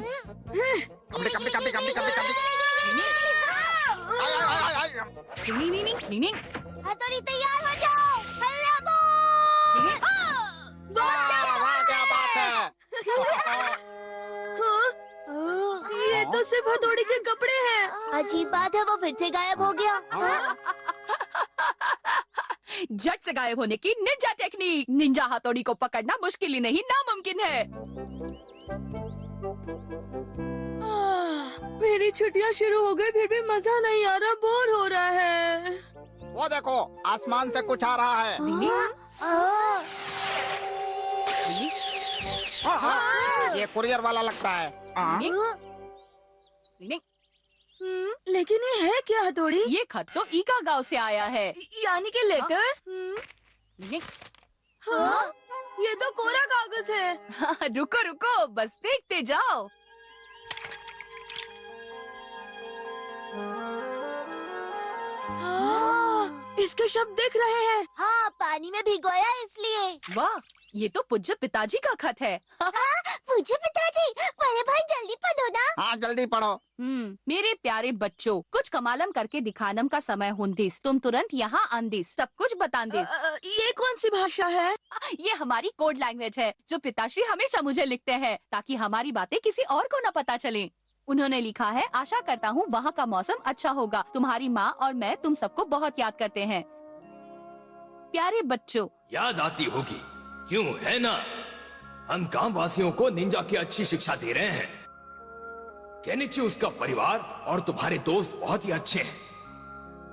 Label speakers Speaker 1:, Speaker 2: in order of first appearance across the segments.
Speaker 1: कपड़े कपड़े कपड़े कपड़े कपड़े कपड़े।
Speaker 2: हथौड़ी तैयार हो जाओ।
Speaker 1: वाह क्या बात है।
Speaker 3: ये तो सिर्फ हथौड़ी के कपड़े हैं।
Speaker 2: अजीब बात है, वो फिर से गायब हो गया।
Speaker 4: झट से गायब होने की निंजा टेक्निक। निंजा हथौड़ी को पकड़ना मुश्किल ही नहीं नामुमकिन है।
Speaker 3: मेरी छुट्टियां शुरू हो गई, फिर भी मजा नहीं आ रहा, बोर हो रहा है।
Speaker 1: वो देखो आसमान से कुछ आ रहा है। ये कुरियर वाला लगता है।
Speaker 3: लेकिन ये है क्या हथौड़ी?
Speaker 4: ये खत तो ईका गांव से आया है।
Speaker 3: यानी कि लेटर? हाँ, ये तो कोरा कागज है।
Speaker 4: रुको रुको, बस देखते जाओ।
Speaker 3: इसके शब्द दिख रहे हैं।
Speaker 2: हाँ, पानी में भिगोया इसलिए।
Speaker 4: वाह, ये तो पूज्य पिताजी का खत है।
Speaker 2: पूज्य पिताजी, बड़े भाई जल्दी पढ़ो ना।
Speaker 1: हाँ जल्दी पढ़ो।
Speaker 4: मेरे प्यारे बच्चों, कुछ कमालम करके दिखानम का समय हुंदिस। तुम तुरंत यहाँ आंदिस, सब कुछ बतांदिस।
Speaker 3: ये कौन सी भाषा है?
Speaker 4: ये हमारी कोड लैंग्वेज है, जो पिताश्री हमेशा मुझे लिखते हैं, ताकि हमारी बातें किसी और को न पता चले। उन्होंने लिखा है, आशा करता हूँ वहाँ का मौसम अच्छा होगा। तुम्हारी माँ और मैं तुम सबको बहुत याद करते हैं। प्यारे बच्चों,
Speaker 5: याद आती होगी, क्यों है ना? हम गांव वासियों को निंजा की अच्छी शिक्षा दे रहे हैं। केनिची, उसका परिवार और तुम्हारे दोस्त बहुत ही अच्छे हैं।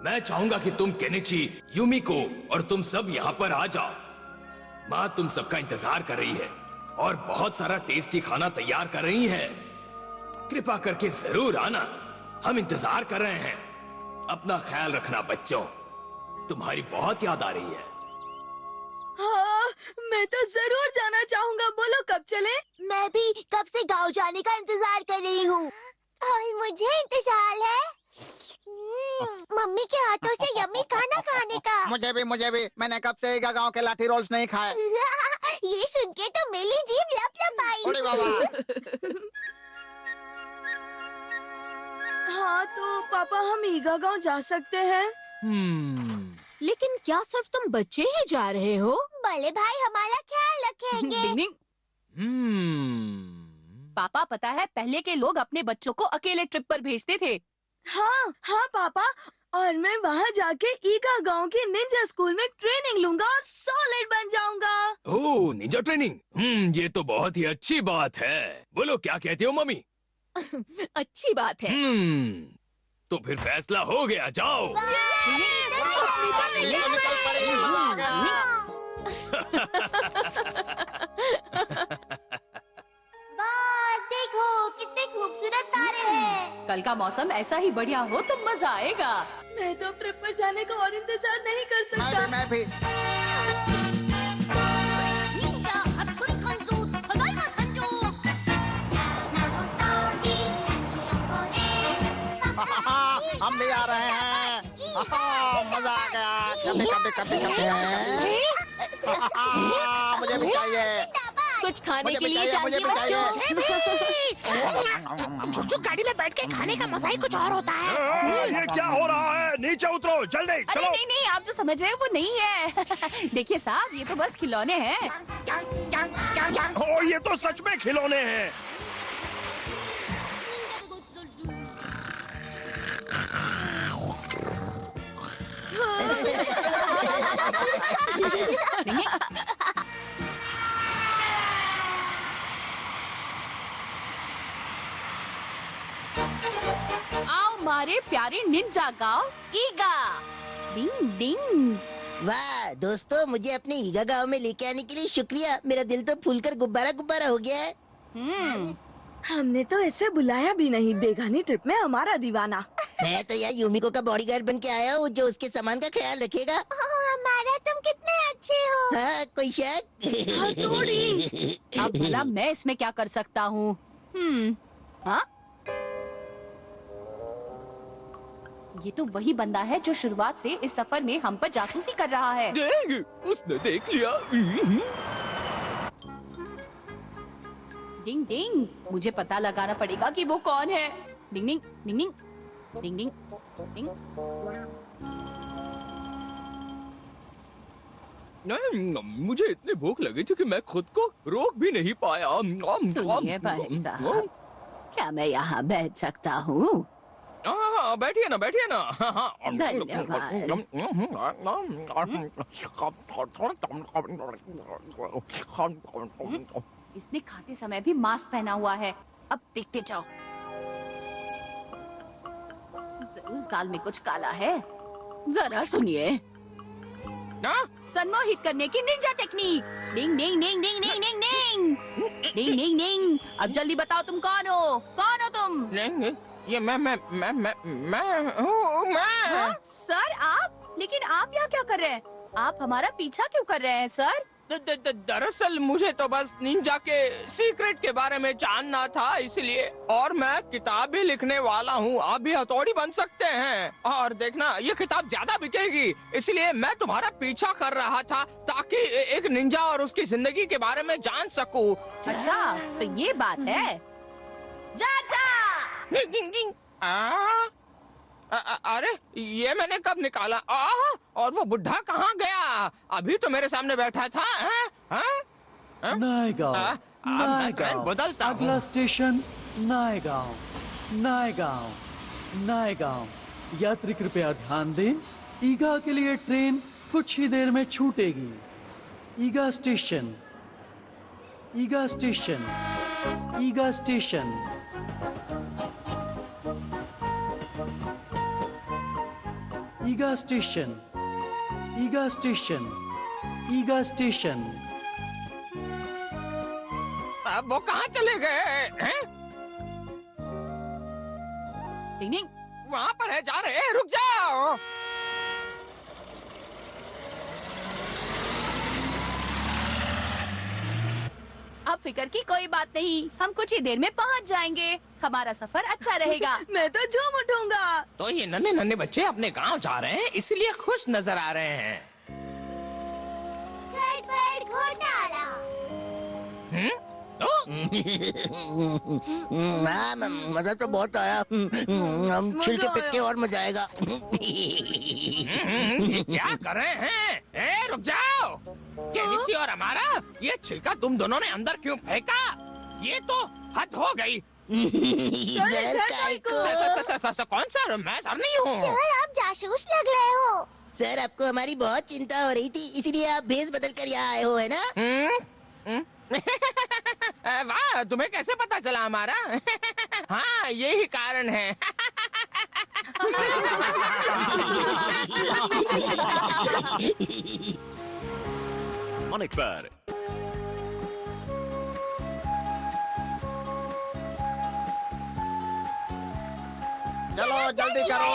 Speaker 5: मैं चाहूंगा कि तुम केनिची, यूमिको और तुम सब यहाँ पर आ जाओ। माँ तुम सबका इंतजार कर रही है और बहुत सारा टेस्टी खाना तैयार कर रही है। कृपा करके जरूर आना, हम इंतजार कर रहे हैं। अपना ख्याल रखना बच्चों, तुम्हारी बहुत याद आ रही है।
Speaker 3: हाँ, मैं तो जरूर जाना चाहूँगा। बोलो कब चले?
Speaker 2: मैं भी कब से गांव जाने का इंतजार कर रही हूँ। और मुझे इंतजार है मम्मी के हाथों से यम्मी खाना खाने का।
Speaker 1: मुझे भी मैंने कब से गांव के लाठी रोल्स नहीं खाए।
Speaker 2: ये सुन के तो मेरी जीभ लपलपाई।
Speaker 1: अरे बाबा।
Speaker 3: हाँ तो पापा, हम ईगा गांव जा सकते हैं?
Speaker 4: लेकिन क्या सिर्फ तुम बच्चे ही जा रहे हो?
Speaker 2: बड़े भाई हमारा ख्याल रखेंगे।
Speaker 4: पापा, पता है पहले के लोग अपने बच्चों को अकेले ट्रिप पर भेजते थे।
Speaker 3: हाँ हाँ पापा, और मैं वहाँ जाके ईगा गांव के निंजा स्कूल में ट्रेनिंग लूंगा और सॉलिड बन जाऊंगा।
Speaker 5: ओह, निंजा ट्रेनिंग। ये तो बहुत ही अच्छी बात है। बोलो क्या कहती हो मम्मी?
Speaker 4: अच्छी बात है।
Speaker 5: तो फिर फैसला हो गया, जाओ।
Speaker 2: देखो कितने खूबसूरत तारे हैं।
Speaker 4: कल का मौसम ऐसा ही बढ़िया हो तो मजा आएगा।
Speaker 3: मैं तो ट्रिप पर जाने का और इंतजार नहीं कर सकता।
Speaker 1: मैं भी। हम भी आ रहे हैं। मजा आ गया। कभी मुझे भी चाहिए।
Speaker 4: कुछ खाने के लिए चाहिए बच्चों।
Speaker 6: छुक गाड़ी में बैठ के खाने का मजा ही कुछ और होता है।
Speaker 5: ये क्या हो रहा है? नीचे उतरो जल्दी, चलो।
Speaker 4: अरे नहीं, आप जो समझ रहे हैं वो नहीं है। देखिए साहब, ये तो बस खिलौने हैं।
Speaker 5: ओ, ये तो सच में खिलौने हैं।
Speaker 4: आओ मारे प्यारे निंजा गाँव ईगा। डिंग डिंग।
Speaker 7: वाह दोस्तों, मुझे अपने ईगा गांव में लेके आने के लिए शुक्रिया। मेरा दिल तो फूलकर गुब्बारा गुब्बारा हो गया है।
Speaker 3: हमने तो ऐसे बुलाया भी नहीं। बेगानी ट्रिप में हमारा दीवाना।
Speaker 7: मैं तो यार यूमिको का बॉडीगार्ड बन के आया हूँ, जो उसके सामान का ख्याल रखेगा।
Speaker 2: हमारा तुम कितने अच्छे हो।
Speaker 7: हाँ, कोई शक?
Speaker 4: अब भला मैं इसमें क्या कर सकता हूँ? हाँ, ये तो वही बंदा है जो शुरुआत से इस सफर में हम पर जासूसी कर रहा है।
Speaker 5: उसने देख लिया।
Speaker 4: डिंग डिंग, मुझे पता लगाना पड़ेगा कि वो कौन है। डिंग डिंग डिंग डिंग डिंग डिंग डिंग।
Speaker 5: नहीं, मुझे इतनी भूख लगी थी कि मैं खुद को रोक भी नहीं पाया।
Speaker 4: सुनिए भाई साहब, क्या मैं यहाँ बैठ सकता हूँ?
Speaker 5: हाँ, बैठिए ना, बैठिए ना।
Speaker 4: इसने खाते समय भी मास्क पहना हुआ है। अब देखते जाओ, जरूर दाल में कुछ काला है। जरा सुनिए, सम्मोहित करने की निंजा टेक्निक। डिंग डिंग डिंग डिंग डिंग डिंग डिंग डिंग डिंग डिंग। अब जल्दी बताओ तुम कौन हो? कौन हो तुम?
Speaker 5: ये मैं हूँ, मैं।
Speaker 4: हाँ, सर आप? लेकिन आप यहाँ क्या कर रहे हैं? आप हमारा पीछा क्यों कर रहे हैं सर?
Speaker 5: दरअसल मुझे तो बस निंजा के सीक्रेट के बारे में जानना था, इसलिए। और मैं किताब भी लिखने वाला हूँ, आप भी हथौड़ी बन सकते हैं। और देखना, ये किताब ज्यादा बिकेगी, इसलिए मैं तुम्हारा पीछा कर रहा था ताकि एक निंजा और उसकी जिंदगी के बारे में जान सकूं।
Speaker 4: अच्छा, तो ये बात है। जा जा।
Speaker 5: अरे ये मैंने कब निकाला? और वो बुढ़ा कहाँ गया? अभी तो मेरे सामने बैठा था।
Speaker 8: नायगांव, नायगांव।
Speaker 5: बदलता हूँ।
Speaker 8: अगला स्टेशन नायगांव, नायगांव, नायगांव। यात्री कृपया ध्यान दें, ईगा के लिए ट्रेन कुछ ही देर में छूटेगी। ईगा स्टेशन, ईगा स्टेशन, ईगा स्टेशन। ईगा स्टेशन, ईगा स्टेशन, ईगा स्टेशन।
Speaker 5: अब वो कहाँ चले गए हैं?
Speaker 4: डिंग डिंग।
Speaker 5: वहाँ पर है, जा रहे हैं, रुक जाओ।
Speaker 4: अब फिक्र की कोई बात नहीं, हम कुछ ही देर में पहुँच जाएंगे। हमारा सफर अच्छा रहेगा। मैं तो झूम उठूंगा।
Speaker 5: तो ये नन्हे नन्हे बच्चे अपने गांव जा रहे हैं, इसलिए खुश नजर आ रहे हैं।
Speaker 2: गड़बड़ घोटाला।
Speaker 7: हाँ, मजा तो बहुत आया। हम छिलके पिटके और मजा आएगा।
Speaker 5: क्या कर रहे हैं? रुक जाओ। केनिची और हमारा ये छिलका तुम दोनों ने अंदर क्यों फेंका? ये तो हद हो गई।
Speaker 7: सर काय को?
Speaker 5: कौन सर? मैं सर नहीं हूँ।
Speaker 2: सर, आप जासूस लग रहे हो।
Speaker 7: सर, आपको हमारी बहुत चिंता हो रही थी, इसलिए आप भेष बदल कर यहाँ आए हो, है ना?
Speaker 5: वाह, तुम्हें कैसे पता चला हमारा? हाँ, यही कारण है।
Speaker 9: अनेक बार
Speaker 1: चलो जल्दी करो।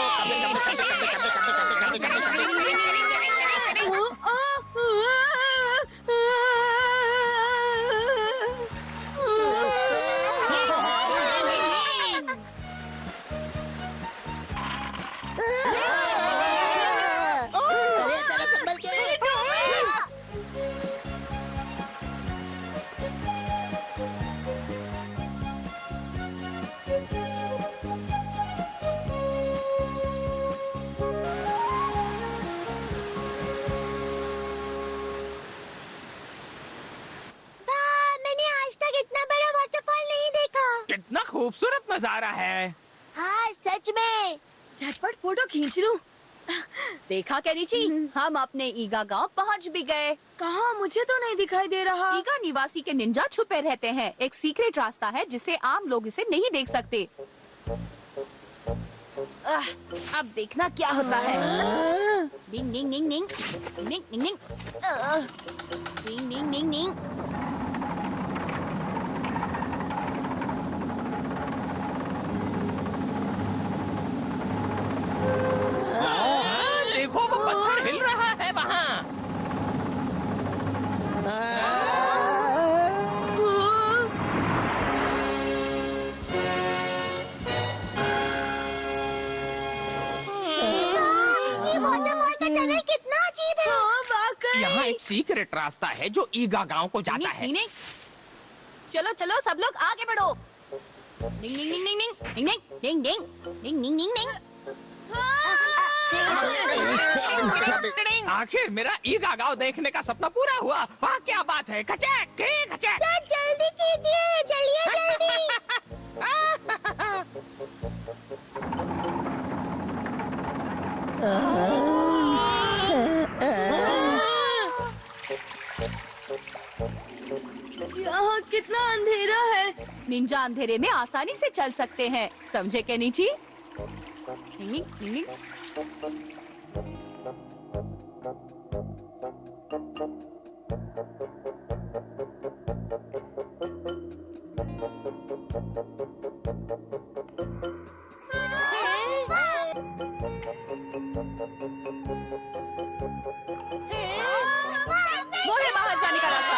Speaker 7: अरे जरा संभल के।
Speaker 2: मैंने आज तक इतना बड़ा वाटरफॉल नहीं देखा।
Speaker 5: कितना खूबसूरत नजारा है।
Speaker 2: हाँ, सच में।
Speaker 3: झटपट फोटो खींच लूं।
Speaker 4: देखा केनिची, हम अपने ईगा गांव पहुंच भी गए।
Speaker 3: कहाँ? मुझे तो नहीं दिखाई दे रहा।
Speaker 4: ईगा निवासी के निंजा छुपे रहते हैं। एक सीक्रेट रास्ता है जिसे आम लोग इसे नहीं देख सकते। अब देखना क्या होता है। डिंग डिंग डिंग डिंग डिंग डिंग डिंग डिंग डिंग डिंग डिंग।
Speaker 5: देखो, वो पत्थर हिल रहा है वहाँ।
Speaker 2: ये वाटरफॉल का टनल कितना अजीब है।
Speaker 5: यहाँ एक सीक्रेट रास्ता है जो ईगा गांव को जाता है।
Speaker 4: चलो चलो सब लोग आगे बढ़ो। डिंग डिंग डिंग डिंग डिंग डिंग डिंग डिंग डिंग डिंग डिंग।
Speaker 6: आखिर मेरा ईगा गांव देखने का सपना पूरा हुआ। वाह क्या बात है। खचैक ठीक खचैक।
Speaker 2: सर जल्दी कीजिए, चलिए जल्दी।
Speaker 3: यहाँ कितना अंधेरा है।
Speaker 4: निंजा अंधेरे में आसानी से चल सकते हैं, समझे केनिची? डिंग डिंग डिंग डिंग। वो है बाहर जाने का रास्ता।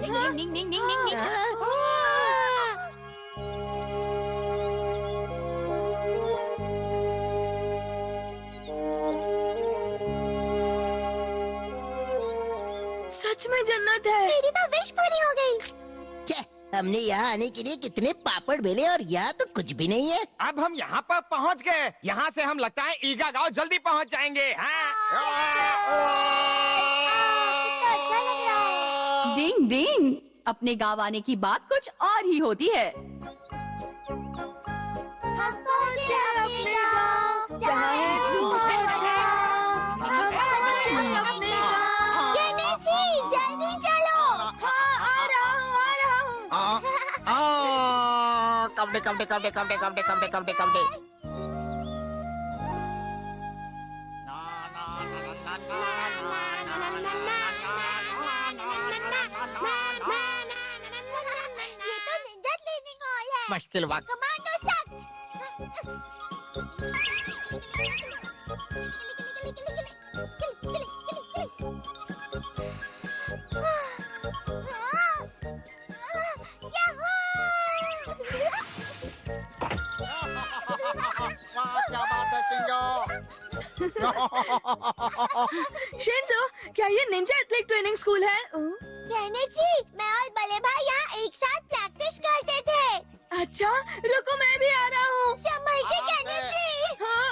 Speaker 4: डिंग डिंग डिंग डिंग डिंग डिंग।
Speaker 3: सच में जन्नत है।
Speaker 2: मेरी तो विश पूरी हो गई।
Speaker 7: क्या हमने यहाँ आने के लिए कितने पापड़ बेले और यहाँ तो कुछ भी नहीं है।
Speaker 6: अब हम यहाँ पर पहुँच गए। यहाँ से हम लगता है ईगा गांव जल्दी पहुँच जाएंगे।
Speaker 2: अच्छा लग रहा है।
Speaker 4: डिंग डिंग। अपने गांव आने की बात कुछ और ही होती है।
Speaker 2: हम पहुंचे अपने गांव, जहाँ है खूब अच्छा। हम पहुंचे अपने गांव। केनिची, जल्दी चलो।
Speaker 3: हाँ आ रहा हूँ।
Speaker 1: कबड्डी कबड्डी कबड्डी कबड्डी कबड्डी कबड्डी कबड्डी कबड्डी।
Speaker 2: ये तो निंजा ट्रेनिंग हॉल है।
Speaker 1: मुश्किल वक्त।
Speaker 2: कमांडो सख्त।
Speaker 1: वाह क्या बात है शिंजो।
Speaker 3: शिंजो, क्या ये निंजा एथलेटिक ट्रेनिंग स्कूल है?
Speaker 2: केनिची, मैं और बड़े भाई यहाँ एक साथ प्रैक्टिस करते थे।
Speaker 3: अच्छा, रुको मैं भी आ रहा हूँ।
Speaker 2: संभल के केनिची।
Speaker 3: हाँ,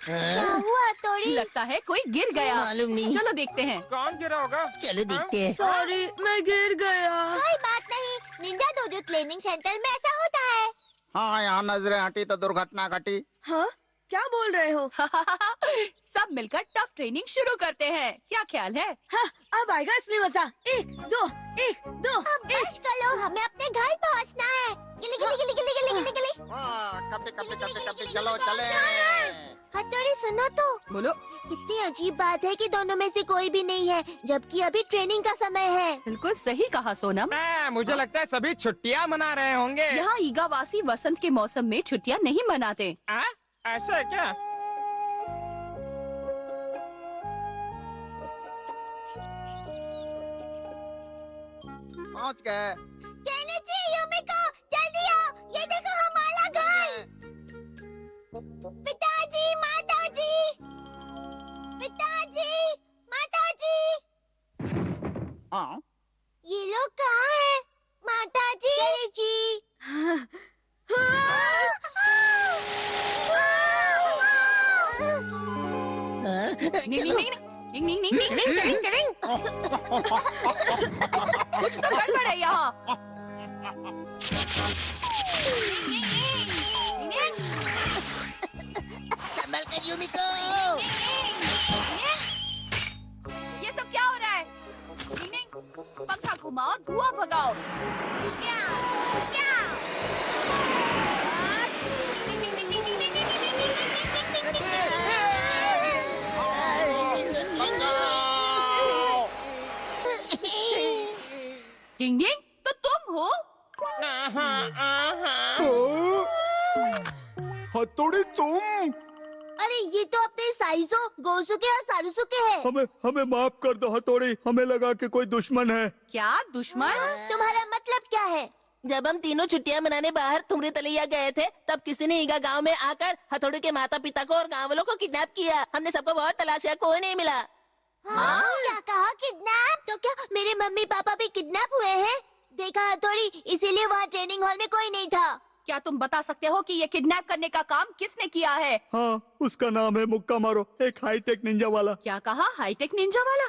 Speaker 2: क्या हुआ तोड़ी?
Speaker 4: लगता है कोई गिर गया।
Speaker 7: मालूम नहीं।
Speaker 4: चलो देखते हैं।
Speaker 6: कौन गिरा होगा?
Speaker 7: चलो देखते हैं।
Speaker 3: सॉरी, मैं गिर गया।
Speaker 2: कोई बात नहीं, निंजा डोजो ट्रेनिंग सेंटर में ऐसा होता है।
Speaker 1: हाँ यहाँ नजरें हटी तो दुर्घटना घटी।
Speaker 3: हाँ, क्या बोल रहे हो?
Speaker 4: सब मिलकर टफ ट्रेनिंग शुरू करते हैं, क्या ख्याल है?
Speaker 3: हाँ, अब आएगा असली मजा। 1 2 1 2
Speaker 2: अब बस करो, हमें अपने घर पहुँचना है। गिली गिली गिली गिली गिली गिली गिली।
Speaker 1: वाह कबड्डी कबड्डी कबड्डी कबड्डी चलो चले।
Speaker 2: हथौड़ी सुनो तो,
Speaker 4: बोलो।
Speaker 2: कितनी अजीब बात है कि दोनों में से कोई भी नहीं है, जबकि अभी ट्रेनिंग का समय है।
Speaker 4: बिल्कुल सही कहा सोनम।
Speaker 6: मुझे लगता है सभी छुट्टियाँ मना रहे होंगे।
Speaker 4: यहाँ ईगावासी वसंत के मौसम में छुट्टियाँ नहीं मनाते।
Speaker 6: ऐसा है क्या?
Speaker 1: पहुँच गए।
Speaker 2: केनिची, युमिको, जल्दी आओ, ये देखो हमारा घर। पिताजी, माताजी, पिताजी, माताजी।
Speaker 1: हाँ
Speaker 2: ये लोग कहाँ हैं? माताजी। केनिची।
Speaker 4: निंग निंग निंग निंग निंग निंग निंग निंग। कुछ तो गड़बड़ है यहाँ।
Speaker 7: संभल कर युमिको।
Speaker 4: ये सब क्या हो रहा है? निंग निंग, पंखा घुमाओ, धुआं भगाओ। खुशकियाँ, खुशकियाँ। निंग निंग निंग निंग निंग निंग निंग निंग निंग निंग निंग निंग निंग। डिंग डिंग, तो तुम हो?
Speaker 5: हथौड़ी तुम?
Speaker 2: अरे अरे ये तो अपने साइजो, गोसुके और सारुसुके हैं।
Speaker 10: हमें माफ कर दो हथौड़ी, हमें लगा कि कोई दुश्मन है।
Speaker 4: क्या दुश्मन?
Speaker 2: तुम्हारा मतलब क्या है?
Speaker 7: जब हम तीनों छुट्टियां मनाने बाहर तुमरे तलैया गए थे, तब किसी ने ईगा गांव में आकर हथौड़ी के माता पिता को और गांव वालों को किडनैप किया। हमने सबको बहुत तलाशा, कोई नहीं मिला।
Speaker 2: क्या कहा? किडनैप? तो क्या मेरे मम्मी पापा भी किडनैप हुए हैं? देखा हथौड़ी, इसीलिए वहाँ ट्रेनिंग हॉल में कोई नहीं था।
Speaker 4: क्या तुम बता सकते हो कि ये किडनैप करने का काम किसने किया है?
Speaker 10: हाँ, उसका नाम है मुक्का मारो, एक हाईटेक निंजा वाला।
Speaker 4: क्या कहा? हाईटेक निंजा वाला?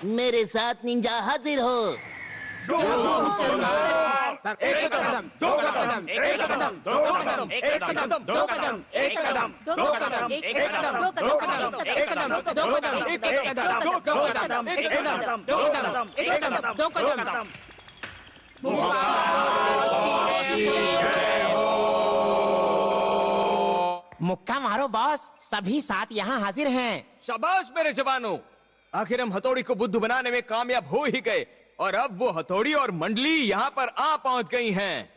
Speaker 7: मेरे साथ निंजा हाजिर हो।
Speaker 6: एक कदम, दो कदम, एक कदम, दो कदम, एक कदम, दो कदम, एक कदम, दो कदम, एक कदम, दो कदम, एक कदम, दो कदम, एक कदम, दो कदम, एक कदम, दो कदम, एक कदम, दो कदम।
Speaker 11: मुक्का मारो बॉस, सभी साथ यहाँ हाजिर हैं।
Speaker 5: शाबाश मेरे जवानों, आखिर हम हथौड़ी को बुद्धू बनाने में कामयाब हो ही गए और अब वो हथौड़ी और मंडली यहाँ पर आ पहुँच गई हैं।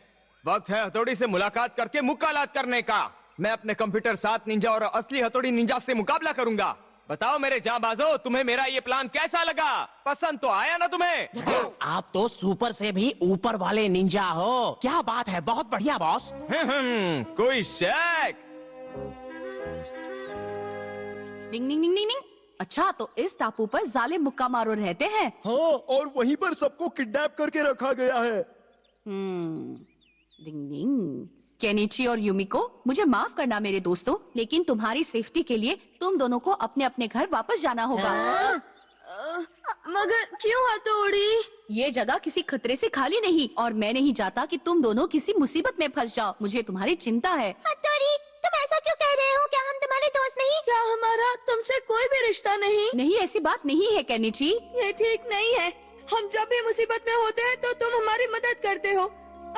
Speaker 5: वक्त है हथौड़ी से मुलाकात करके मुकालात करने का। मैं अपने कंप्यूटर 7 निंजा और असली हथौड़ी निंजा से मुकाबला करूंगा। बताओ मेरे जांबाजों, तुम्हें मेरा ये प्लान कैसा लगा? पसंद तो आया ना तुम्हें?
Speaker 11: आप तो सुपर से भी ऊपर वाले निंजा हो। क्या बात है, बहुत बढ़िया बॉस।
Speaker 5: कोई शक?
Speaker 4: डिंग डिंग डिंग डिंग। अच्छा, तो इस टापू पर जालिम मुक्का मारो रहते हैं।
Speaker 10: हाँ, और वहीं पर सबको किडनैप करके रखा गया है।
Speaker 4: डिंग डिंग। केनिची और युमिको, मुझे माफ करना मेरे दोस्तों, लेकिन तुम्हारी सेफ्टी के लिए तुम दोनों को अपने अपने घर वापस जाना होगा।
Speaker 3: मगर क्यों हथौड़ी?
Speaker 4: ये जगह किसी खतरे से खाली नहीं और मैं नहीं चाहता कि तुम दोनों किसी मुसीबत में फंस जाओ। मुझे तुम्हारी चिंता है।
Speaker 2: हथौड़ी, तुम ऐसा क्यों कह रहे हो? क्या हम तुम्हारे दोस्त नहीं?
Speaker 3: क्या हमारा तुमसे कोई भी रिश्ता नहीं?
Speaker 4: नहीं, ऐसी बात नहीं है केनिची।
Speaker 3: ये ठीक नहीं है। हम जब भी मुसीबत में होते हैं तो तुम हमारी मदद करते हो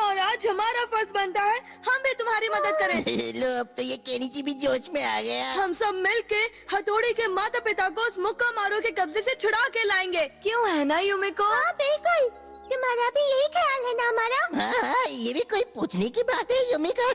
Speaker 3: और आज हमारा फर्ज बनता है हम भी तुम्हारी मदद करें।
Speaker 7: लो, अब तो ये केनिची भी जोश में आ गया।
Speaker 3: हम सब मिलके हथौड़ी के माता पिता को उस मुक्का मारो के कब्जे से छुड़ा के लाएंगे। क्यों है ना युमिको?
Speaker 2: हाँ बिल्कुल, तुम्हारा भी यही ख्याल है ना हमारा?
Speaker 7: हाँ, ये भी कोई पूछने की बात है युमिको।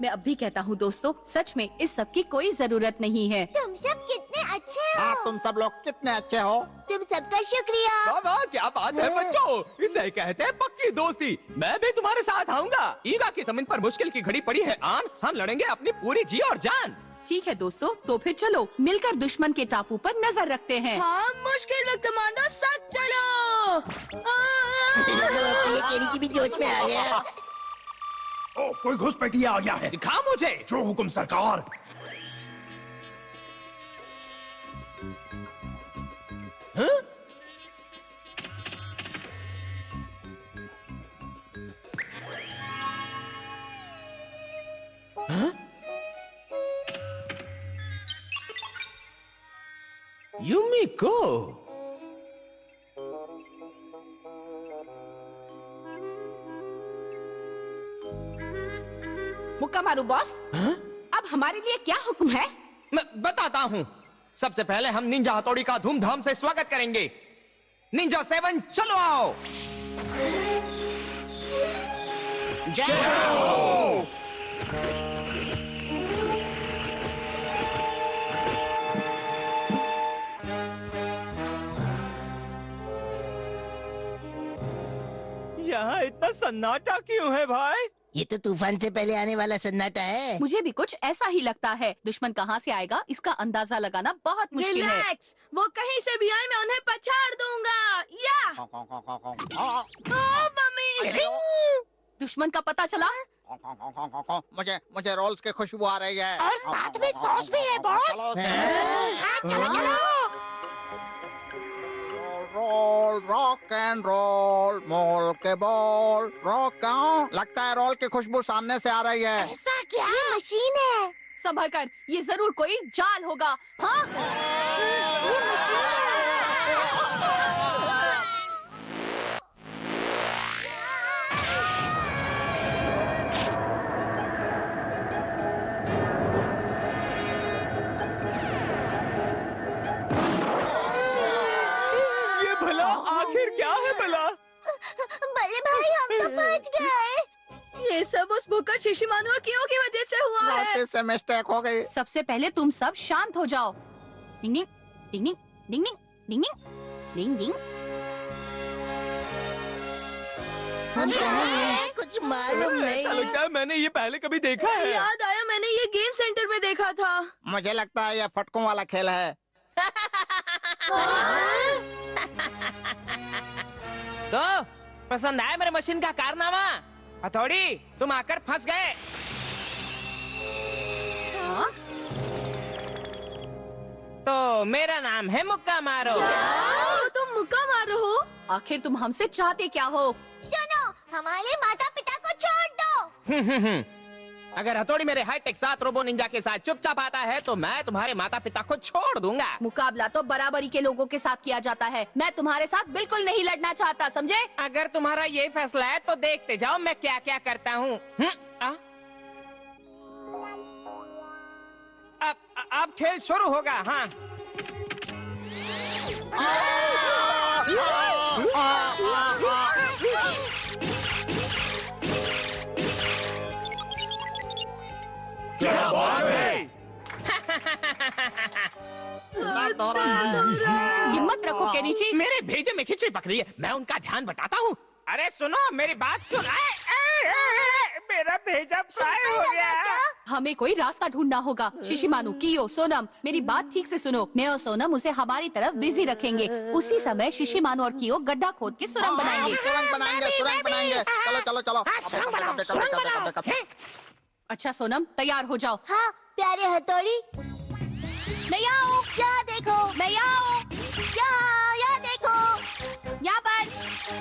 Speaker 4: मैं अब भी कहता हूँ दोस्तों, सच में इस सब की कोई जरूरत नहीं है।
Speaker 2: तुम सब कितने अच्छे हो।
Speaker 1: हाँ, तुम सब लोग कितने अच्छे हो।
Speaker 2: तुम सबका शुक्रिया।
Speaker 6: वाह वाह, क्या बात है बच्चों, इसे कहते हैं पक्की दोस्ती। मैं भी तुम्हारे साथ आऊंगा। ईगा की जमीन पर मुश्किल की घड़ी पड़ी है आन, हम लड़ेंगे अपनी पूरी जी और जान।
Speaker 4: ठीक है दोस्तों, तो फिर चलो मिलकर दुश्मन के टापू पर नजर रखते हैं।
Speaker 3: हाँ, मुश्किल वक्त कमांडो, साथ चलो।
Speaker 7: ये केनिची भी जोश में आ गया।
Speaker 5: ओ, कोई घुसपैठिया आ गया है।
Speaker 6: दिखा मुझे।
Speaker 5: जो हुकुम सरकार।
Speaker 6: हाँ? हाँ? युमिको,
Speaker 12: मुक्का मारू बॉस।
Speaker 6: हाँ?
Speaker 12: अब हमारे लिए क्या हुक्म है?
Speaker 6: मैं बताता हूँ। सबसे पहले हम निंजा हथौड़ी का धूमधाम से स्वागत करेंगे। निंजा 7 चलो आओ।
Speaker 11: जय।
Speaker 5: यहाँ इतना सन्नाटा क्यों है भाई?
Speaker 7: ये तो तूफान से पहले आने वाला सन्नाटा है।
Speaker 4: मुझे भी कुछ ऐसा ही लगता है। दुश्मन कहाँ से आएगा इसका अंदाजा लगाना बहुत मुश्किल है।
Speaker 3: रिलैक्स, वो कहीं से भी आए मैं उन्हें पछाड़ दूंगा। या ओ मम्मी,
Speaker 4: दुश्मन का पता चला?
Speaker 1: मुझे रोल्स की खुशबू आ रही है।
Speaker 2: और साथ में सॉस भी है बॉस। हाँ, चलो चलो।
Speaker 1: रोल रॉक एंड रोल, मोल के बॉल रॉक। क्यों लगता है रोल की खुशबू सामने से आ रही है?
Speaker 2: ऐसा क्या? ये मशीन है।
Speaker 4: संभल कर, ये जरूर कोई जाल होगा। हाँ,
Speaker 2: ये मशीन है।
Speaker 6: ये भला आखिर क्या है भला?
Speaker 2: बल्ले भाई हम तो बच गए।
Speaker 3: ये सब उस भुक्कड़ शिशिमानु और कियो की वजह से हुआ है।
Speaker 1: गलती से मिस्टेक हो गई।
Speaker 4: सबसे पहले तुम सब शांत हो जाओ। डिंग डिंग डिंग डिंग डिंग डिंग डिंग डिंग डिंग।
Speaker 7: हम कहाँ हैं? कुछ मालूम
Speaker 6: ऐसा
Speaker 7: नहीं।
Speaker 6: लगता है मैंने ये पहले कभी देखा है।
Speaker 3: याद आया, मैंने ये गेम सेंटर में देखा था।
Speaker 1: मुझे लगता है ये फटकों वाला खेल है।
Speaker 13: तो पसंद आया मेरे मशीन का कारनामा? हथौड़ी, तुम आकर फंस गए।
Speaker 4: हाँ?
Speaker 13: तो मेरा नाम है मुक्का मारो।
Speaker 3: तो तुम मुक्का मारो हो?
Speaker 4: आखिर तुम हमसे चाहते क्या हो?
Speaker 2: सुनो, हमारे माता पिता को छोड़ दो।
Speaker 13: अगर हथौड़ी मेरे हाईटेक 7 रोबो निंजा के साथ चुपचाप आता है तो मैं तुम्हारे माता पिता को छोड़ दूंगा।
Speaker 4: मुकाबला तो बराबरी के लोगों के साथ किया जाता है। मैं तुम्हारे साथ बिल्कुल नहीं लड़ना चाहता, समझे?
Speaker 13: अगर तुम्हारा यही फैसला है तो देखते जाओ मैं क्या क्या करता हूँ। अब खेल शुरू होगा। हाँ,
Speaker 5: क्या बात है?
Speaker 1: दर्द हो रहा है।
Speaker 4: हिम्मत रखो केनिची।
Speaker 13: मेरे भेजे में खिचड़ी पक रही है, मैं उनका ध्यान बटाता हूँ। अरे सुनो, मेरी बात सुन। मेरा भेजा फ्राई हो गया।
Speaker 4: हमें कोई रास्ता ढूंढना होगा। शिशिमानु, कियो, सोनम, मेरी बात ठीक से सुनो। मैं और सोनम उसे हमारी तरफ बिजी रखेंगे। उसी समय शिशिमानु और कियो गड्ढा खोद के सुरंग बनाएंगे।
Speaker 1: सुरंग बनाएंगे, सुरंग बनाएंगे। चलो चलो चलो।
Speaker 4: अच्छा सोनम, तैयार हो जाओ।
Speaker 2: हाँ प्यारे हथौड़ी,
Speaker 4: मैं आओ,
Speaker 2: यहाँ देखो,
Speaker 4: मैं आओ,
Speaker 2: यहाँ देखो,
Speaker 4: यहाँ पर,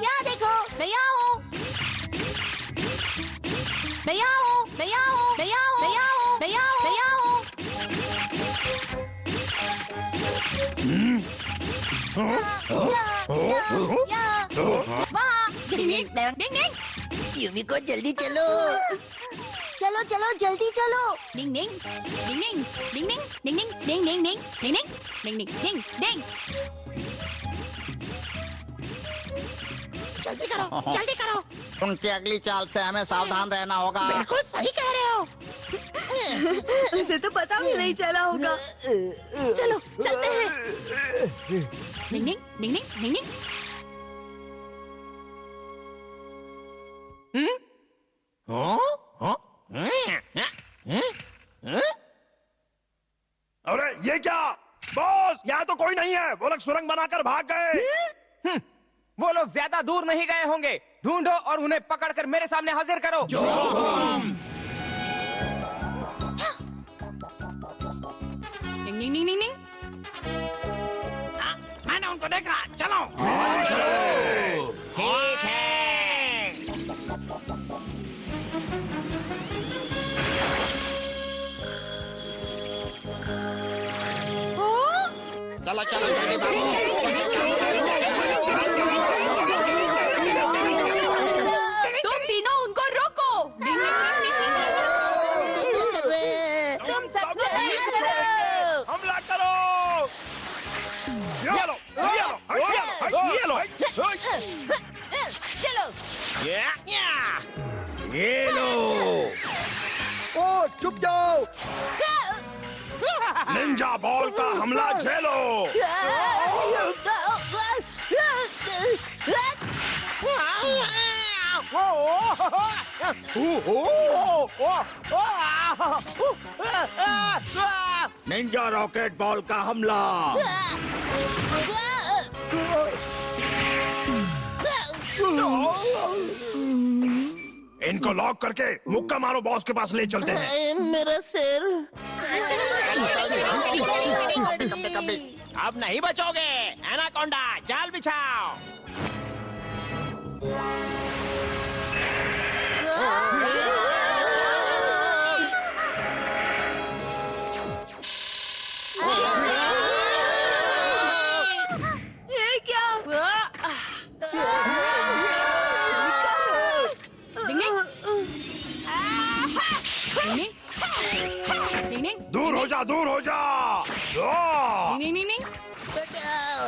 Speaker 2: यहाँ देखो,
Speaker 4: मैं आओ, मैं आओ, मैं आओ, मैं आओ, मैं आओ, मैं आओ, मैं आओ। वहाँ, डिंग डिंग डिंग डिंग।
Speaker 7: यूमिको जल्दी चलो।
Speaker 2: चलो चलो जल्दी चलो।
Speaker 4: डिंग डिंग डिंग डिंग डिंग डिंग डिंग डिंग डिंग डिंग डिंग डिंग डिंग डिंग डिंग।
Speaker 7: जल्दी करो, जल्दी करो।
Speaker 1: उनकी अगली चाल से हमें सावधान रहना होगा।
Speaker 7: बिल्कुल सही कह रहे हो।
Speaker 3: उसे तो पता भी नहीं चला होगा।
Speaker 2: चलो चलते हैं।
Speaker 4: डिंग डिंग डिंग डिंग डिंग डिंग।
Speaker 5: अरे ये क्या बॉस, यहाँ तो कोई नहीं है। वो लोग सुरंग बनाकर भाग गए।
Speaker 13: वो लोग ज्यादा दूर नहीं गए होंगे। ढूंढो और उन्हें पकड़कर मेरे सामने हाजिर करो।
Speaker 4: डिंग डिंग डिंग डिंग डिंग।
Speaker 13: मैंने उनको देखा। चलो ठीक है।
Speaker 1: चलो चलो जल्दी
Speaker 4: तुम तीनों उनको रोको। डिंग डिंग डिंग डिंग।
Speaker 7: तुम सब
Speaker 5: हमला करो। ये लो, ये लो, ये लो,
Speaker 7: चलो।
Speaker 5: ये लो।
Speaker 10: ओ चुप जाओ।
Speaker 5: निंजा बॉल का हमला झेलो।
Speaker 10: निंजा रॉकेट बॉल का हमला।
Speaker 5: इनको लॉक करके मुक्का मारो बॉस के पास ले चलते हैं।
Speaker 7: मेरा सिर।
Speaker 13: अब नहीं बचोगे। एनाकोंडा, जाल बिछाओ।
Speaker 5: निंजा दूर हो जा।
Speaker 4: नहीं नहीं नहीं,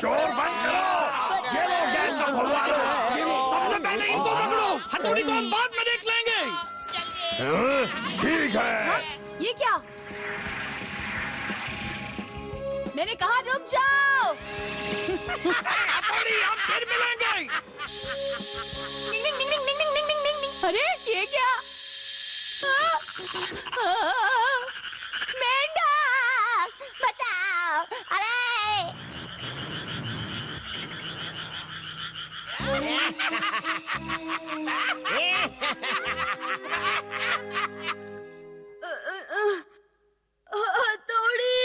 Speaker 5: शोर बंद करो। ये लो गैस का फव्वारा। सबसे पहले इनको पकड़ो। हथौड़ी को हम बाद में देख लेंगे। ठीक है।
Speaker 4: ये क्या? मैंने कहा रुक जाओ।
Speaker 5: हथौड़ी, हम फिर मिलेंगे।
Speaker 4: निंग निंग निंग निंग निंग निंग निंग निंग। अरे ये क्या?
Speaker 2: मेंढक बचाओ। अरे
Speaker 3: हथौड़ी,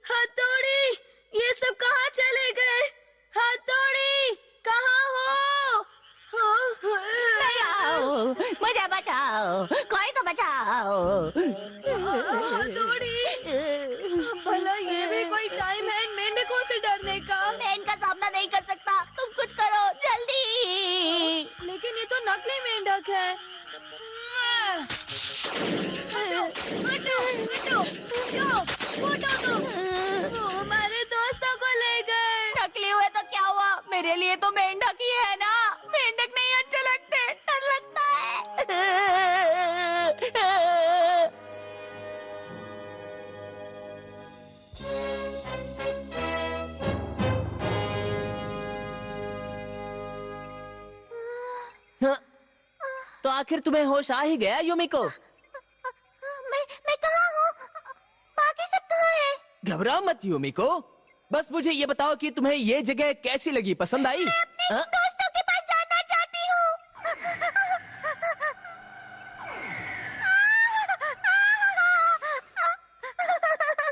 Speaker 3: हथौड़ी, ये सब कहाँ चले गए? हथौड़ी, कहाँ हो?
Speaker 2: बचाओ, मुझे बचाओ, कोई तो बचाओ।
Speaker 3: हथौड़ी, भला ये भी कोई टाइम है मेंढकों से डरने का?
Speaker 2: मैं इनका सामना नहीं कर सकता, तुम कुछ करो जल्दी।
Speaker 3: लेकिन ये तो नकली मेंढक है। हटो, हटो, जाओ, फूटो तुम। हमारे दोस्तों को ले गए।
Speaker 4: नकली हुए तो क्या हुआ? मेरे लिए तो मेंढक ही है ना। मेंढक नहीं अच्छे लगते,
Speaker 2: डर लगता है।
Speaker 7: तो आखिर तुम्हें होश आ ही गया युमिको?
Speaker 2: मैं कहाँ हूँ? बाकी सब कहाँ है?
Speaker 7: घबराओ मत युमिको, बस मुझे ये बताओ कि तुम्हें ये जगह कैसी लगी, पसंद आई?
Speaker 2: मैं अपने दोस्तों के पास जाना चाहती हूँ।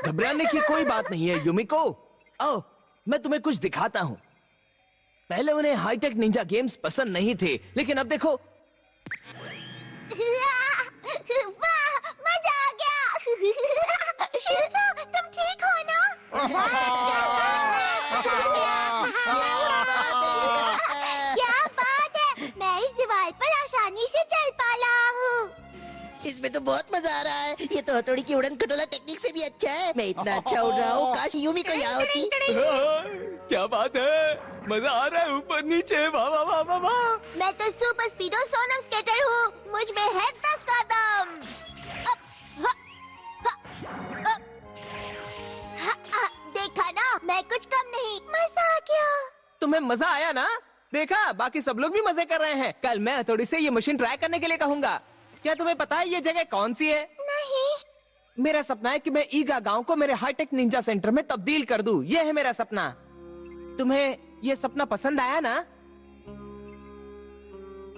Speaker 7: घबराने की कोई बात नहीं है युमिको। आओ, मैं तुम्हें कुछ दिखाता हूँ। पहले उन्हें हाईटेक निंजा गेम्स पसंद नहीं थे, लेकिन अब देखो।
Speaker 2: वाह, मजा आ गया। शिल्पा, तुम ठीक हो ना? क्या बात है, मैं इस दीवार पर आसानी से चल पा रहा हूँ।
Speaker 14: इसमें तो बहुत मजा आ रहा है। ये तो हथौड़ी की उड़न खटोला टेक्निक से भी अच्छा है। मैं इतना अच्छा उड़ रहा हूँ, काश यूमी को यहाँ होती।
Speaker 10: क्या बात है, मजा आ रहा है ऊपर नीचे। वाह वाह वाह वाह वाह।
Speaker 2: मैं तो सुपर स्पीडो सोनम स्केटर हूँ, मुझ में है 10 कदम। देखा ना, मैं कुछ कम नहीं। मजा आ गया।
Speaker 7: तुम्हें मजा आया ना? देखा, बाकी सब लोग भी मजे कर रहे हैं। कल मैं हथौड़ी से ये मशीन ट्राई करने के लिए कहूँगा। क्या तुम्हें पता है ये जगह कौन सी है?
Speaker 2: नहीं।
Speaker 7: मेरा सपना है कि मैं ईगा गांव को मेरे हाईटेक निंजा सेंटर में तब्दील कर दूं। ये है मेरा सपना। तुम्हें ये सपना पसंद आया ना?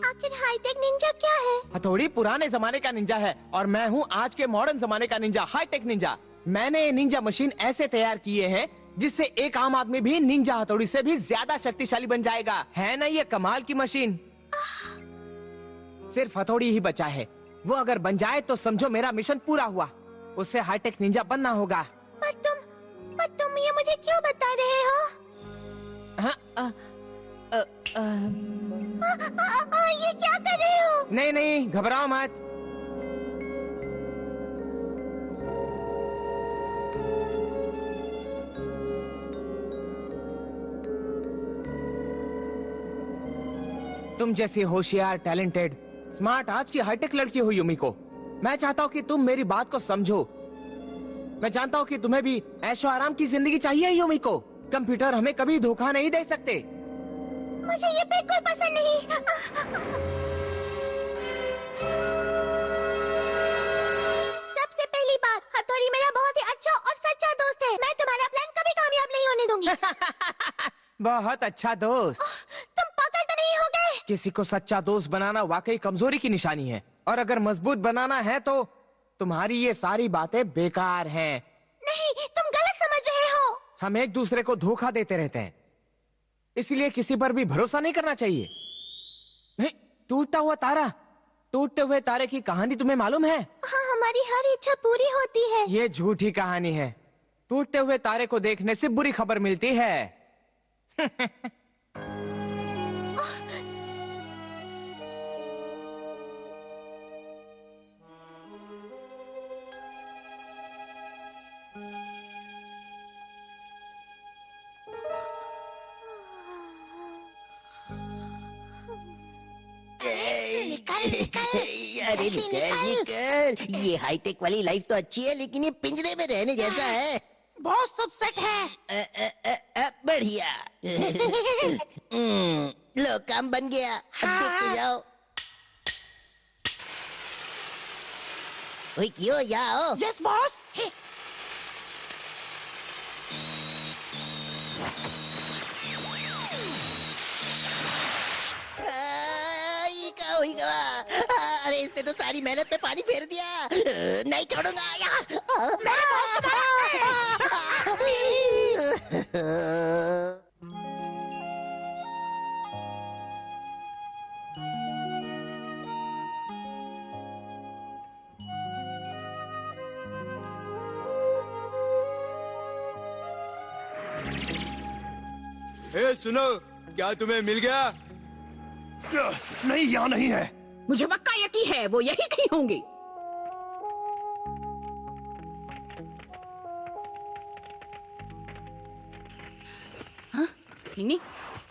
Speaker 2: आखिर हाईटेक निंजा क्या है?
Speaker 7: हथौड़ी पुराने जमाने का निंजा है और मैं हूँ आज के मॉडर्न जमाने का निंजा, हाईटेक निंजा। मैंने ये निंजा मशीन ऐसे तैयार किए हैं जिससे एक आम आदमी भी निंजा हथौड़ी से भी ज्यादा शक्तिशाली बन जाएगा। है ना ये कमाल की मशीन? सिर्फ हथौड़ी ही बचा है, वो अगर बन जाए तो समझो मेरा मिशन पूरा हुआ। उससे हाईटेक निंजा बनना होगा।
Speaker 2: पर तुम ये मुझे क्यों बता रहे हो? ये क्या कर रहे हो?
Speaker 7: नहीं नहीं, घबराओ मत। तुम जैसी होशियार, टैलेंटेड, स्मार्ट आज की हाईटेक लड़की हो युमिको। मैं चाहता हूँ कि तुम मेरी बात को समझो। मैं जानता हूँ कि तुम्हें भी ऐशो आराम की जिंदगी चाहिए युमिको। कंप्यूटर हमें कभी धोखा नहीं दे सकते।
Speaker 2: मुझे ये बिल्कुल पसंद नहीं। सबसे पहली बात, हथौड़ी मेरा बहुत ही अच्छा और सच्चा दोस्त है। मैं तुम्हारा प्लान कभी कामयाब नहीं होने दूंगी।
Speaker 7: बहुत अच्छा दोस्त।
Speaker 2: तुम पागल तो नहीं हो गए?
Speaker 7: किसी को सच्चा दोस्त बनाना वाकई कमजोरी की निशानी है, और अगर मजबूत बनाना है तो तुम्हारी ये सारी बातें बेकार हैं।
Speaker 2: नहीं, तुम गलत समझ रहे हो।
Speaker 7: हम एक दूसरे को धोखा देते रहते हैं, इसलिए किसी पर भी भरोसा नहीं करना चाहिए। नहीं, टूटता हुआ तारा, टूटते हुए तारे की कहानी तुम्हें मालूम है?
Speaker 2: हाँ, हमारी हर इच्छा पूरी होती है।
Speaker 7: ये झूठी कहानी है। टूटते हुए तारे को देखने से बुरी खबर मिलती है।
Speaker 14: अरे निकल। ये हाईटेक वाली लाइफ तो अच्छी है, लेकिन ये पिंजरे में रहने जैसा है।
Speaker 11: बॉस सब सेट है।
Speaker 14: बढ़िया। लो काम बन गया, अब देखते जाओ। ओए क्यों जाओ?
Speaker 11: Yes boss.
Speaker 14: अरे इसने तो सारी मेहनत पे पानी फेर दिया। नहीं छोड़ूंगा मेरे बॉस को
Speaker 10: ए सुनो, क्या तुम्हें मिल गया?
Speaker 6: नहीं, यहाँ नहीं है।
Speaker 12: मुझे पक्का यकीन है वो यही कहीं होंगी। हाँ? निन्नी,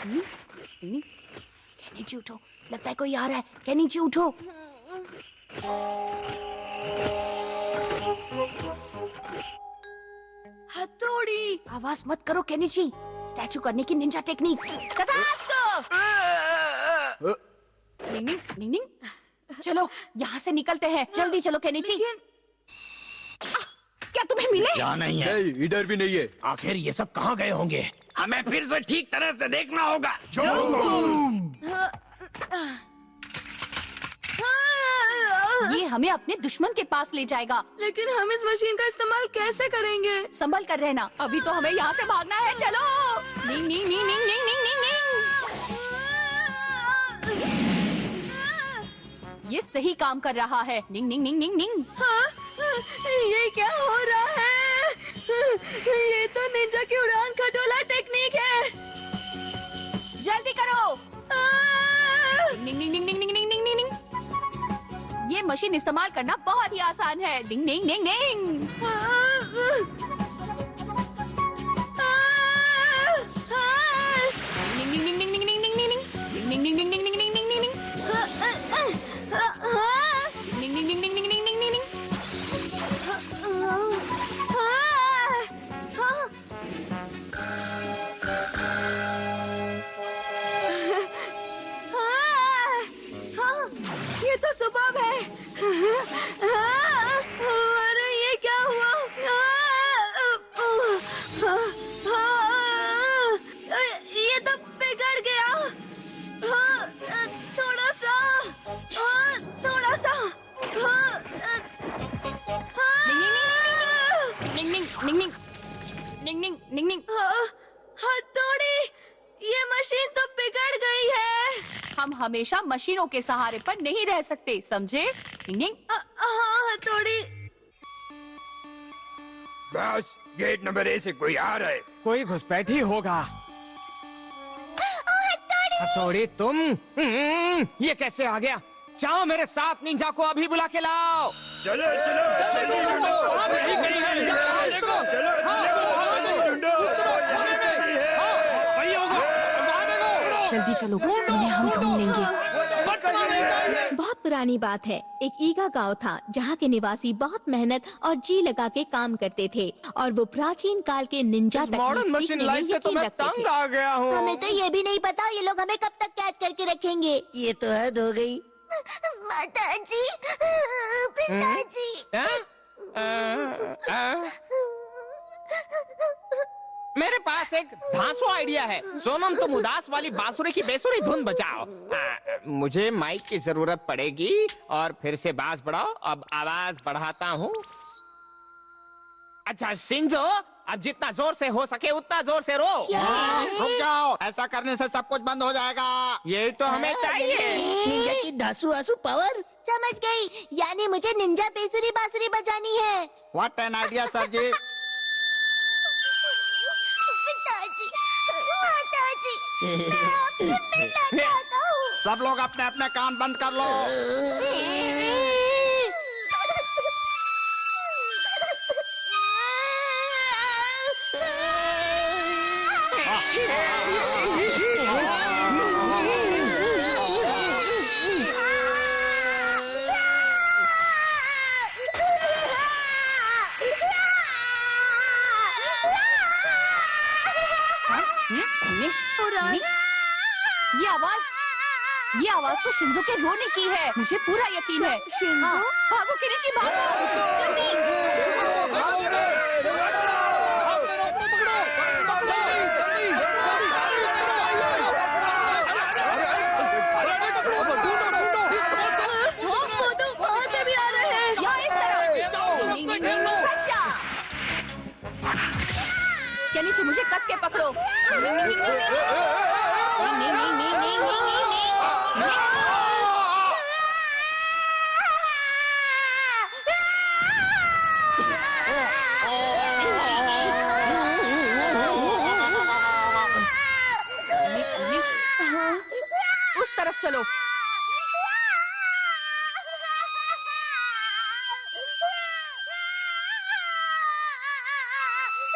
Speaker 12: निन्नी, कहनी जी उठो, लगता है कोई आ रहा है। कहनी जी उठो।
Speaker 3: हथौड़ी।
Speaker 12: आवाज मत करो केनिची। स्टैचू करने की निंजा टेक्निक। निंग निंग निंग, चलो यहाँ से निकलते हैं। जल्दी चलो केनिची। क्या तुम्हें मिले?
Speaker 6: यहाँ नहीं है।
Speaker 10: इधर भी नहीं है।
Speaker 6: आखिर ये सब कहाँ गए होंगे? हमें फिर से ठीक तरह से देखना होगा।
Speaker 4: ये हमें अपने दुश्मन के पास ले जाएगा।
Speaker 3: लेकिन हम इस मशीन का इस्तेमाल कैसे करेंगे?
Speaker 4: संभल कर रहना, अभी तो हमें यहाँ से भागना है। चलो। निंग निंग निंग निंग निंग निंग निंग निंग। ये सही काम कर रहा है। निंग निंग निंग निंग निंग।
Speaker 3: हाँ? ये क्या हो रहा है? ये तो निंजा की उड़ान खटोला टेक्निक है।
Speaker 4: जल्दी करो। निंग निंग निंग निंग निंग निंग निंग निंग। ये मशीन इस्तेमाल करना बहुत ही आसान है। डिंग डिंग डिंग डिंग। डिंग डिंग डिंग डिंग डिंग डिंग डिंग डिंग। डिंग डिंग डिंग डिंग डिंग डिंग डिंग डिंग डिंग। डिंग डिंग डिंग डिंग डिंग डिंग डिंग डिंग।
Speaker 3: ये तो सुबह है। अरे ये क्या हुआ? ये तो बिगड़ गया। थोड़ा सा, थोड़ा सा।
Speaker 4: निंग निंग निंग निंग निंग निंग निंग निंग।
Speaker 3: हथौड़ी, ये मशीन तो बिगड़ गई है।
Speaker 4: हम हमेशा मशीनों के सहारे पर नहीं रह सकते, समझे? निंग निंग।
Speaker 3: हाँ हथौड़ी।
Speaker 6: बस गेट नंबर ए से कोई आ रहा है।
Speaker 7: कोई घुसपैठी होगा। हथौड़ी तुम? ये कैसे आ गया? जाओ मेरे साथ, निंजा को अभी बुला के लाओ।
Speaker 6: चलो चलो
Speaker 12: जल्दी चलो, उन्हें हम ढूंढ लेंगे।
Speaker 2: बहुत पुरानी बात है। एक ईगा गांव था जहाँ के निवासी बहुत मेहनत और जी लगा के काम करते थे और वो प्राचीन काल के निंजा तकनीक सीखने में यकीन रखते थे।
Speaker 7: आ गया हूँ।
Speaker 2: हमें तो ये भी नहीं पता ये लोग हमें कब तक कैद करके रखेंगे।
Speaker 14: ये तो हद हो गई।
Speaker 2: माताजी, पिताजी।
Speaker 7: मेरे पास एक धांसू आइडिया है। सोनम, तुम उदास वाली बांसुरी की बेसुरी धुन बजाओ। मुझे माइक की जरूरत पड़ेगी और फिर से बांस बढ़ाओ। अब आवाज बढ़ाता हूँ। अच्छा शिंजो, अब जितना जोर से हो सके उतना जोर से रो।
Speaker 1: रुक जाओ, ऐसा करने से सब कुछ बंद हो जाएगा।
Speaker 7: ये तो हमें चाहिए।
Speaker 14: निंजा की धांसू आंसू पावर।
Speaker 2: समझ गई, यानी मुझे निंजा बेसुरी बांसुरी बजानी है।
Speaker 1: व्हाट एन आइडिया सर जी।
Speaker 2: पिताजी, माताजी, मैं आपसे मिलना चाहता हूँ।
Speaker 1: सब लोग अपने अपने कान बंद कर लो।
Speaker 4: ये आवाज तो शिंजो के रोने की है। मुझे पूरा यकीन है।
Speaker 3: शिंजो?
Speaker 4: हाँ, भागो केनिची भागो जल्दी।
Speaker 3: वहाँ से भी आ रहे हैं।
Speaker 4: यहाँ इस तरफ। केनिची मुझे कस के पकड़ो। उस तरफ चलो।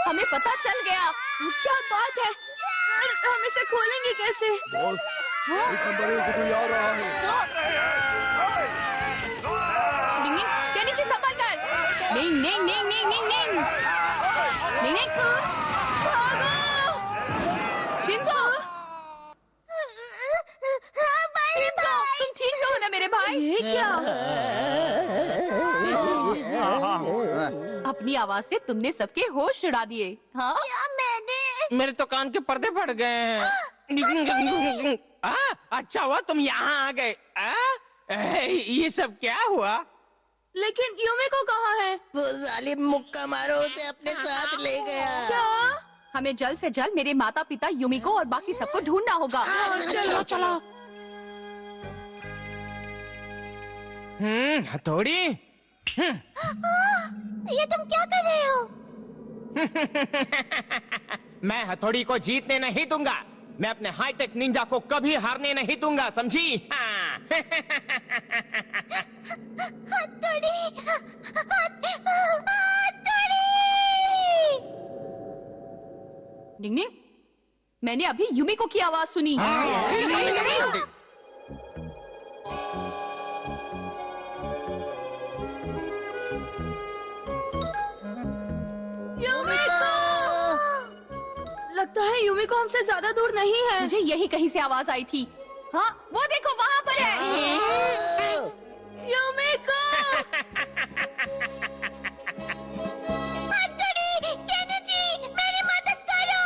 Speaker 4: हमें पता चल गया।
Speaker 3: क्या बात है? हम इसे खोलेंगे कैसे?
Speaker 6: कोई आ रहा है।
Speaker 4: केनिची संभल कर। नहीं नहीं नहीं नहीं नहीं नहीं नहीं नहीं। शिंजो तुम ठीक तो हो ना मेरे भाई?
Speaker 3: ये क्या?
Speaker 4: अपनी आवाज से तुमने सबके होश उड़ा दिए। हाँ
Speaker 13: मेरे तो कान के पर्दे फट गए हैं। अच्छा हुआ तुम यहाँ आ गए। ये सब क्या हुआ?
Speaker 3: लेकिन यूमिको कहाँ है?
Speaker 14: वो जालिम मुक्का मारो उसे अपने साथ ले गया।
Speaker 3: क्या?
Speaker 4: हमें जल्द से जल्द मेरे माता पिता यूमिको और बाकी सबको ढूंढना होगा।
Speaker 14: चलो चलो।
Speaker 13: हथौड़ी।
Speaker 2: ये तुम क्या कर रहे हो?
Speaker 13: मैं हथौड़ी को जीतने नहीं दूंगा। मैं अपने हाईटेक निंजा को कभी हारने नहीं दूंगा, समझी? हाँ।
Speaker 2: हथौड़ी, हथौड़ी।
Speaker 4: डिंग मैंने अभी यूमिको की आवाज सुनी।
Speaker 3: लगता है यूमिको हमसे ज्यादा दूर नहीं है।
Speaker 4: मुझे यही कहीं से आवाज आई थी। हाँ वो देखो वहाँ पर है।
Speaker 3: यूमिको!
Speaker 2: मेरी मदद करो।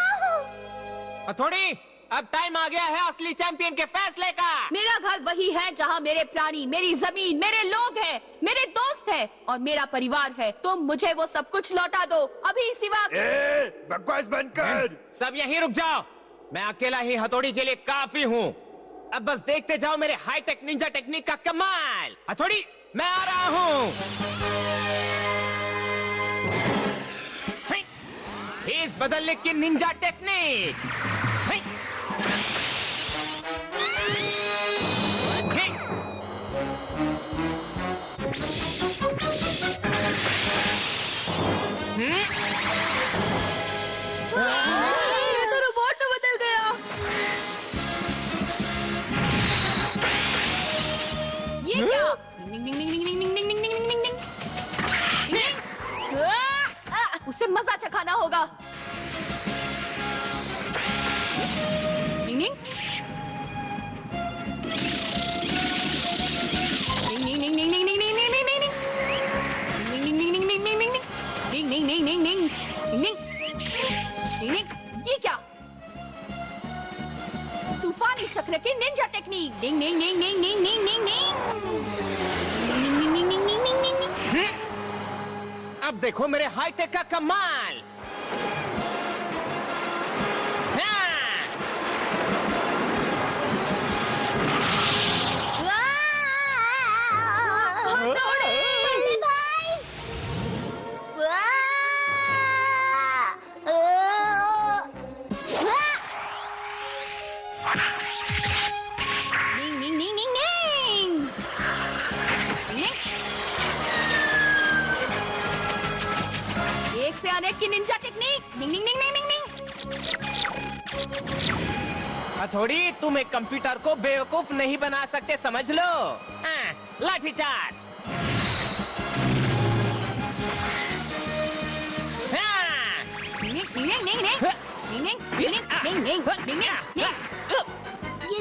Speaker 13: हथौड़ी अब टाइम आ गया है असली चैंपियन के फैसले का।
Speaker 4: मेरा घर वही है जहाँ मेरे प्राणी, मेरी जमीन, मेरे लोग हैं, मेरे दोस्त हैं और मेरा परिवार है। तुम मुझे वो सब कुछ लौटा दो अभी इसी वक्त।
Speaker 5: बकवास बंद कर।
Speaker 13: सब यहीं रुक जाओ। मैं अकेला ही हथौड़ी के लिए काफी हूँ। अब बस देखते जाओ मेरे हाईटेक निंजा टेक्निक का कमाल। हथौड़ी मैं आ रहा हूँ। इस बदलने की निंजा टेक्निक।
Speaker 3: ये तो रोबोट में बदल गया।
Speaker 4: ये क्या? उसे मजा चखाना होगा। ये क्या? तूफानी चक्र की निंजा टेक्निक। डिंग डिंग डिंग डिंग डिंग डिंग डिंग डिंग।
Speaker 13: अब देखो मेरे हाईटेक का कमाल।
Speaker 4: एक से अनेक की निंजा टेक्निक। डिंग डिंग डिंग डिंग डिंग।
Speaker 13: हथौड़ी तुम एक कंप्यूटर को बेवकूफ नहीं बना सकते, समझ लो। लाठी चार्ज।
Speaker 2: ये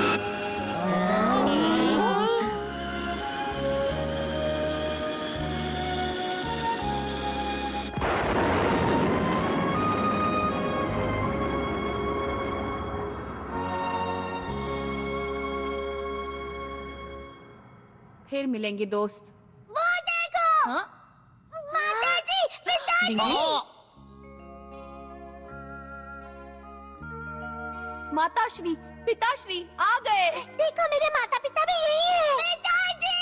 Speaker 4: फिर मिलेंगे दोस्त।
Speaker 15: वो देखो।
Speaker 4: हाँ?
Speaker 15: माताजी, पिताजी।
Speaker 4: माताश्री, पिताश्री आ गए।
Speaker 15: देखो मेरे माता पिता भी यही है। पिताजी।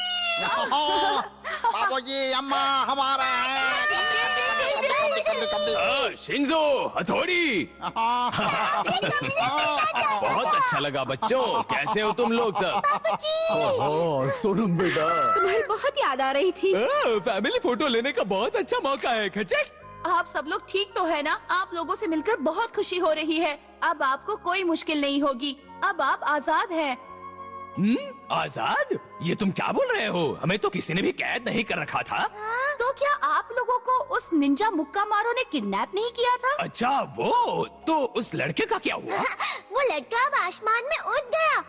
Speaker 1: बाबूजी, अम्मा हमारा है।
Speaker 5: शिंजो, हथौड़ी। बहुत अच्छा लगा बच्चों, कैसे हो तुम लोग सब?
Speaker 8: ओहो, सोनम बेटा।
Speaker 4: तुम्हारी बहुत याद आ रही थी।
Speaker 10: फैमिली फोटो लेने का बहुत अच्छा मौका है खचक।
Speaker 4: आप सब लोग ठीक तो है ना? आप लोगों से मिलकर बहुत खुशी हो रही है। अब आपको कोई मुश्किल नहीं होगी। अब आप आजाद हैं।
Speaker 5: आजाद? ये तुम क्या बोल रहे हो? हमें तो किसी ने भी कैद नहीं कर रखा था।
Speaker 4: तो क्या आप लोगों को उस निंजा मुक्का मारो ने किडनैप नहीं किया था?
Speaker 5: अच्छा वो, तो उस लड़के का क्या हुआ?
Speaker 15: वो लड़का अब आसमान में उड़ गया।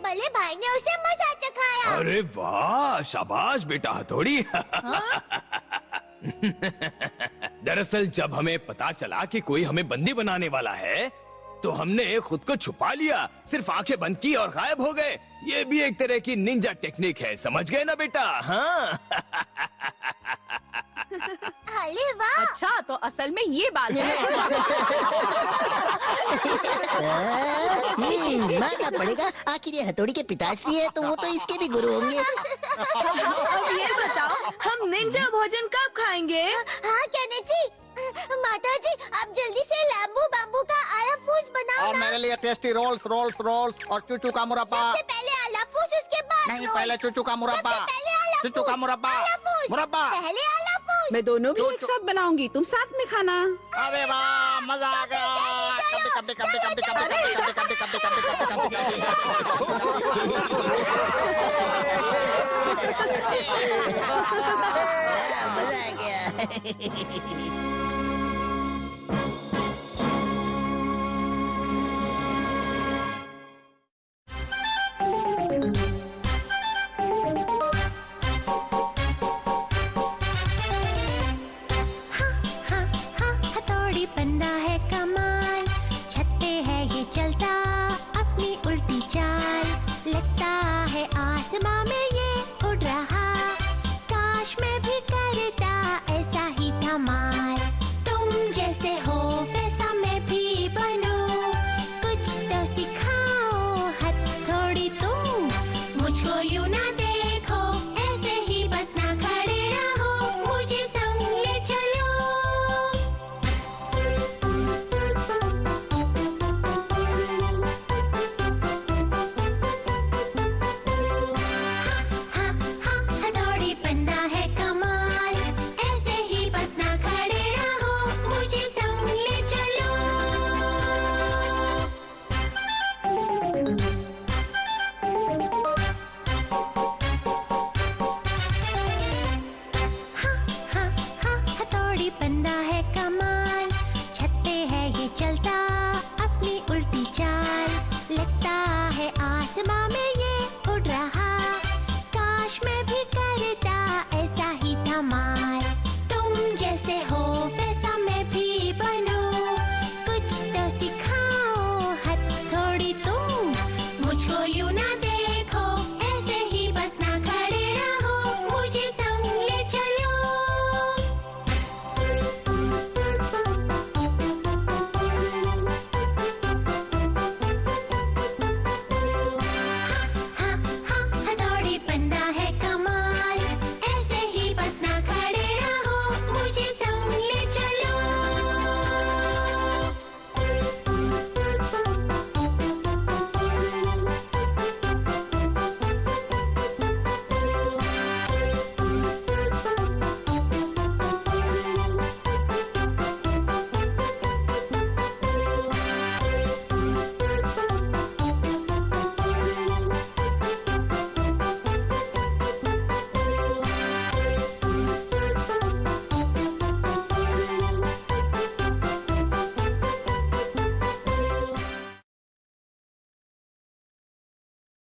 Speaker 15: बड़े भाई ने उसे मजा चखाया।
Speaker 5: अरे वाह, शाबाश बेटा हथौड़ी। दरअसल जब हमें पता चला कि कोई हमें बंदी बनाने वाला है, तो हमने खुद को छुपा लिया, सिर्फ आंखें बंद की और गायब हो गए। ये भी एक तरह की निंजा टेक्निक है, समझ गए ना बेटा? हाँ।
Speaker 15: अरे वाह।
Speaker 4: अच्छा, तो असल में ये बात है।
Speaker 14: मानना पड़ेगा, आखिर ये हथौड़ी के पिताश्री है, तो वो तो इसके भी गुरु होंगे।
Speaker 3: अब ये बताओ, हम निंजा भोजन कब खाएंगे?
Speaker 15: हाँ केनेची, माताजी आप जल्दी से लैम्बू बाम्बू का आला फूस बनाओ
Speaker 1: और
Speaker 15: ना।
Speaker 1: मेरे लिए टेस्टी रोल्स रोल्स रोल्स और चूचू का मुरब्बा।
Speaker 15: सबसे पहले आला फूस, उसके बाद
Speaker 1: नहीं,
Speaker 15: रोल्स।
Speaker 1: पहले चूचू का मुरब्बा।
Speaker 15: सबसे पहले आला
Speaker 1: चूचू का
Speaker 15: फूस,
Speaker 1: मुरब्बा।
Speaker 15: आला फूस।
Speaker 1: मुरब्बा।
Speaker 15: पहले आला फूस।
Speaker 16: मैं दोनों भी एक साथ बनाऊंगी, तुम साथ में खाना।
Speaker 1: अरे वाह, मजा आ गया। कभी कभी कभी कभी कभी कभी कभी कभी कभी
Speaker 14: मजा आ गया।
Speaker 15: हथौड़ी बंदा है कमाल, छत पे है ये चलता अपनी उल्टी चाल, लगता है आसमां में ये उड़ रहा, काश मैं भी करता ऐसा ही धमाल। तुम जैसे हो वैसा मैं भी बनूं, कुछ तो सिखाओ हथौड़ी तुम, मुझको यूं ना देखो ऐसे ही बस ना खड़े रहो, मुझे संग ले चलो। हथौड़ी बंदा है कमाल, ऐसे ही बस ना खड़े रहो, मुझे संग ले चलो। हथौड़ी बंदा है कमाल, छत पे है ये चलता अपनी उल्टी चाल, लगता है आसमां में